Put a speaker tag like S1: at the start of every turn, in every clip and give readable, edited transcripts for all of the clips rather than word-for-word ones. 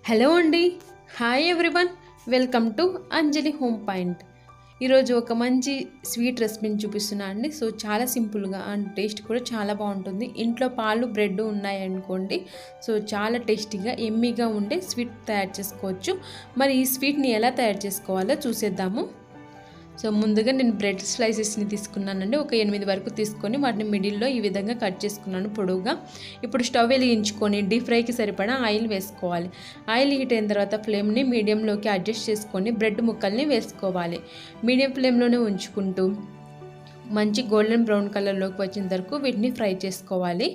S1: Hello అండి. Hi everyone. Welcome to Anjali home point. ఈరోజు ఒక మంచి స్వీట్ రెసిపీని చూపిస్తున్నా అండి. సో చాలా సింపుల్గా అండ్ టేస్ట్ కూడా చాలా బాగుంటుంది. ఇంట్లో పాలు బ్రెడ్ ఉన్నాయనుకోండి, సో చాలా టేస్టీగా ఎమ్మీగా ఉండే స్వీట్ తయారు చేసుకోవచ్చు. మరి ఈ స్వీట్ని ఎలా తయారు చేసుకోవాలో చూసేద్దాము. సో ముందుగా నేను బ్రెడ్ స్లైసెస్ని తీసుకున్నానండి. ఒక 8 వరకు తీసుకొని వాటిని మిడిల్లో ఈ విధంగా కట్ చేసుకున్నాను పొడవుగా. ఇప్పుడు స్టవ్ వెలిగించుకొని డీప్ ఫ్రైకి సరిపడా ఆయిల్ వేసుకోవాలి. ఆయిల్ హీట్ అయిన తర్వాత ఫ్లేమ్ని మీడియంలోకి అడ్జస్ట్ చేసుకొని బ్రెడ్ ముక్కల్ని వేసుకోవాలి. మీడియం ఫ్లేమ్లోనే ఉంచుకుంటూ మంచి గోల్డెన్ బ్రౌన్ కలర్లోకి వచ్చిన వరకు వీటిని ఫ్రై చేసుకోవాలి.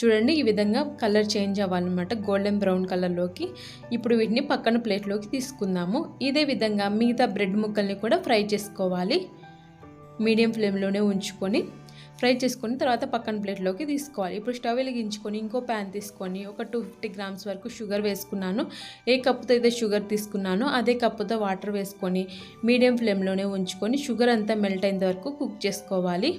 S1: చూడండి, ఈ విధంగా కలర్ చేంజ్ అవ్వాలన్నమాట, గోల్డెన్ బ్రౌన్ కలర్లోకి. ఇప్పుడు వీటిని పక్కన ప్లేట్లోకి తీసుకుందాము. ఇదే విధంగా మిగతా బ్రెడ్ ముక్కల్ని కూడా ఫ్రై చేసుకోవాలి. మీడియం ఫ్లేమ్లోనే ఉంచుకొని ఫ్రై చేసుకొని తర్వాత పక్కన ప్లేట్లోకి తీసుకోవాలి. ఇప్పుడు స్టవ్ వెలిగించుకొని ఇంకో ప్యాన్ తీసుకొని ఒక 250 గ్రామ్స్ వరకు షుగర్ వేసుకున్నాను. ఏ కప్పుతో అయితే షుగర్ తీసుకున్నానో అదే కప్పుతో వాటర్ వేసుకొని మీడియం ఫ్లేమ్లోనే ఉంచుకొని షుగర్ అంతా మెల్ట్ అయిన వరకు కుక్ చేసుకోవాలి.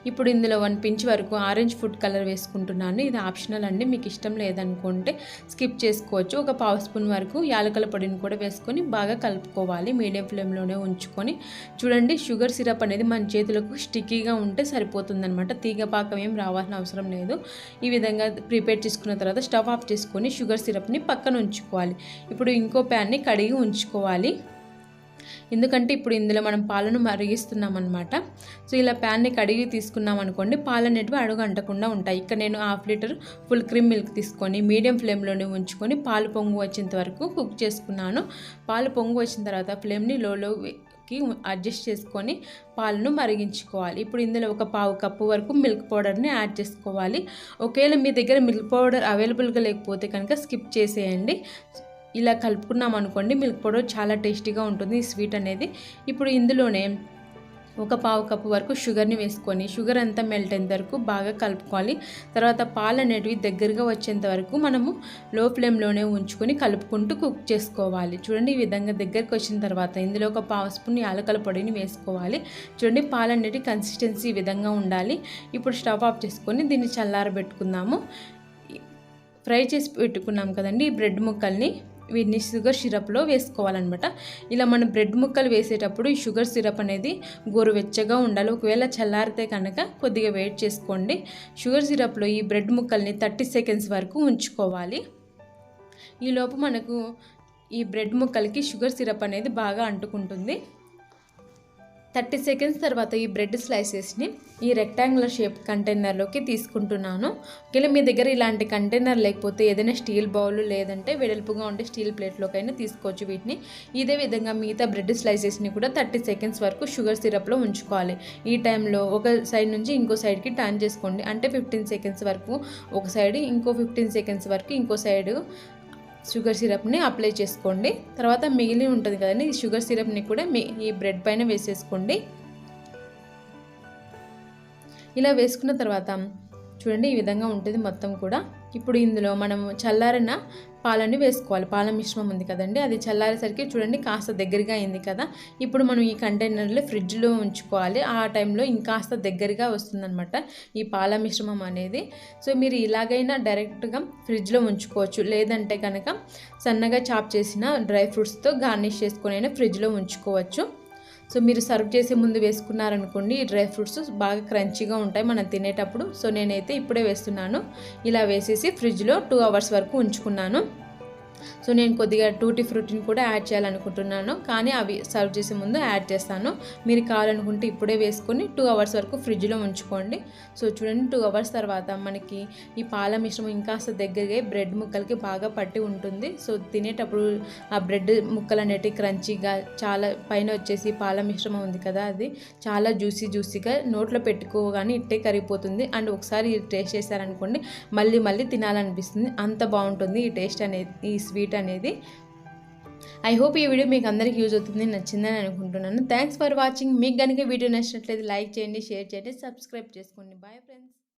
S1: ఇప్పుడు ఇందులో 1 పించ్ వరకు ఆరెంజ్ ఫుడ్ కలర్ వేసుకుంటున్నాను. ఇది ఆప్షనల్ అండి, మీకు ఇష్టం లేదనుకుంటే స్కిప్ చేసుకోవచ్చు. ఒక పావు స్పూన్ వరకు యాలకుల పొడిని కూడా వేసుకొని బాగా కలుపుకోవాలి. మీడియం ఫ్లేమ్లోనే ఉంచుకొని చూడండి, షుగర్ సిరప్ అనేది మన చేతులకు స్టిక్కీగా ఉంటే సరిపోతుందన్నమాట. తీగ పాకం ఏం రావాల్సిన అవసరం లేదు. ఈ విధంగా ప్రిపేర్ చేసుకున్న తర్వాత స్టవ్ ఆఫ్ చేసుకొని షుగర్ సిరప్ని పక్కన ఉంచుకోవాలి. ఇప్పుడు ఇంకో ప్యాన్ని కడిగి ఉంచుకోవాలి, ఎందుకంటే ఇప్పుడు ఇందులో మనం పాలను మరిగిస్తున్నాం అనమాట. సో ఇలా ప్యాన్ని కడిగి తీసుకున్నాం అనుకోండి, పాలు అనేటివి అడుగు అంటకుండా ఉంటాయి. ఇక్కడ నేను 1/2 లీటర్ ఫుల్ క్రీమ్ మిల్క్ తీసుకొని మీడియం ఫ్లేమ్లోనే ఉంచుకొని పాలు పొంగు వచ్చేంత వరకు కుక్ చేసుకున్నాను. పాలు పొంగు వచ్చిన తర్వాత ఫ్లేమ్ని లోకి అడ్జస్ట్ చేసుకొని పాలను మరిగించుకోవాలి. ఇప్పుడు ఇందులో ఒక పావు కప్పు వరకు మిల్క్ పౌడర్ని యాడ్ చేసుకోవాలి. ఒకవేళ మీ దగ్గర మిల్క్ పౌడర్ అవైలబుల్గా లేకపోతే కనుక స్కిప్ చేసేయండి. ఇలా కలుపుకున్నాం అనుకోండి, మిల్క్ పౌడర్ చాలా టేస్టీగా ఉంటుంది ఈ స్వీట్ అనేది. ఇప్పుడు ఇందులోనే ఒక పావు కప్పు వరకు షుగర్ని వేసుకొని షుగర్ అంతా మెల్ట్ అయిన వరకు బాగా కలుపుకోవాలి. తర్వాత పాలు అనేటివి దగ్గరగా వచ్చేంత వరకు మనము లో ఫ్లేమ్లోనే ఉంచుకొని కలుపుకుంటూ కుక్ చేసుకోవాలి. చూడండి, ఈ విధంగా దగ్గరికి వచ్చిన తర్వాత ఇందులో ఒక పావు స్పూన్ యాలకుల పొడిని వేసుకోవాలి. చూడండి, పాలు అనేటివి కన్సిస్టెన్సీ ఈ విధంగా ఉండాలి. ఇప్పుడు స్టవ్ ఆఫ్ చేసుకొని దీన్ని చల్లారబెట్టుకుందాము. ఫ్రై చేసి పెట్టుకున్నాం కదండి ఈ బ్రెడ్ ముక్కల్ని, వీటిని షుగర్ సిరప్లో వేసుకోవాలన్నమాట. ఇలా మనం బ్రెడ్ ముక్కలు వేసేటప్పుడు ఈ షుగర్ సిరప్ అనేది గోరువెచ్చగా ఉండాలి. ఒకవేళ చల్లారితే కనుక కొద్దిగా వెయిట్ చేసుకోండి. షుగర్ సిరప్లో ఈ బ్రెడ్ ముక్కల్ని 30 సెకండ్స్ వరకు ఉంచుకోవాలి. ఈలోపు మనకు ఈ బ్రెడ్ ముక్కలకి షుగర్ సిరప్ అనేది బాగా అంటుకుంటుంది. 30 సెకండ్స్ తర్వాత ఈ బ్రెడ్ స్లైసెస్ని ఈ రెక్టాంగులర్ షేప్ కంటైనర్లోకి తీసుకుంటున్నాను. ఒకవేళ మీ దగ్గర ఇలాంటి కంటైనర్ లేకపోతే ఏదైనా స్టీల్ బౌల్ లేదంటే వెడల్పుగా ఉండే స్టీల్ ప్లేట్లోకైనా తీసుకోవచ్చు వీటిని. ఇదే విధంగా మిగతా బ్రెడ్ స్లైసెస్ని కూడా 30 సెకండ్స్ వరకు షుగర్ సిరప్లో ఉంచుకోవాలి. ఈ టైంలో ఒక సైడ్ నుంచి ఇంకో సైడ్కి టర్న్ చేసుకోండి. అంటే 15 సెకండ్స్ వరకు ఒక సైడ్, ఇంకో 15 సెకండ్స్ వరకు ఇంకో సైడ్ షుగర్ సిరప్ని అప్లై చేసుకోండి. తర్వాత మిగిలి ఉంటుంది కదండి ఈ షుగర్ సిరప్ని కూడా ఈ బ్రెడ్ పైన వేసేసుకోండి. ఇలా వేసుకున్న తర్వాత చూడండి, ఈ విధంగా ఉంటుంది మొత్తం కూడా. ఇప్పుడు ఇందులో మనం చల్లారిన పాలని వేసుకోవాలి. పాల మిశ్రమం ఉంది కదండి, అది చల్లారేసరికి చూడండి కాస్త దగ్గరగా అయింది కదా. ఇప్పుడు మనం ఈ కంటైనర్లో ఫ్రిడ్జ్లో ఉంచుకోవాలి. ఆ టైంలో ఇంకాస్త దగ్గరగా వస్తుందన్నమాట ఈ పాల మిశ్రమం అనేది. సో మీరు ఇలాగైనా డైరెక్ట్గా ఫ్రిడ్జ్లో ఉంచుకోవచ్చు, లేదంటే కనుక సన్నగా చాప్ చేసిన డ్రై ఫ్రూట్స్తో గార్నిష్ చేసుకొని అయినా ఫ్రిడ్జ్లో ఉంచుకోవచ్చు. సో మీరు సర్వ్ చేసే ముందు వేసుకున్నారనుకోండి, ఈ డ్రై ఫ్రూట్స్ బాగా క్రంచీగా ఉంటాయి మనం తినేటప్పుడు. సో నేనైతే ఇప్పుడే వేస్తున్నాను. ఇలా వేసేసి ఫ్రిడ్జ్లో 2 అవర్స్ వరకు ఉంచుకున్నాను. సో నేను కొద్దిగా టూటీ ఫ్రూటీని కూడా యాడ్ చేయాలనుకుంటున్నాను, కానీ అవి సర్వ్ చేసే ముందు యాడ్ చేస్తాను. మీరు కావాలనుకుంటే ఇప్పుడే వేసుకొని 2 అవర్స్ వరకు ఫ్రిడ్జ్లో ఉంచుకోండి. సో చూడండి, 2 అవర్స్ తర్వాత మనకి ఈ పాల మిశ్రమం ఇంకాస్త దగ్గరగా బ్రెడ్ ముక్కలకి బాగా పట్టి ఉంటుంది. సో తినేటప్పుడు ఆ బ్రెడ్ ముక్కలు అనేటివి క్రంచీగా చాలా పైన వచ్చేసి పాల మిశ్రమం ఉంది కదా, అది చాలా జ్యూసీగా నోట్లో పెట్టుకోగానే ఇట్టే కరిగిపోతుంది. అండ్ ఒకసారి టేస్ట్ చేశారనుకోండి మళ్ళీ మళ్ళీ తినాలనిపిస్తుంది, అంత బాగుంటుంది ఈ టేస్ట్ అనేది, ఈ స్వీట్ అనేది. ఐ హోప్ ఈ వీడియో మీకు అందరికీ యూజ్ అవుతుంది, నచ్చిందని అనుకుంటున్నాను. Thanks for watching. మీకు కనుక వీడియో నచ్చినట్లయితే లైక్ చేయండి, షేర్ చేయండి, సబ్స్క్రైబ్ చేసుకోండి. Bye friends.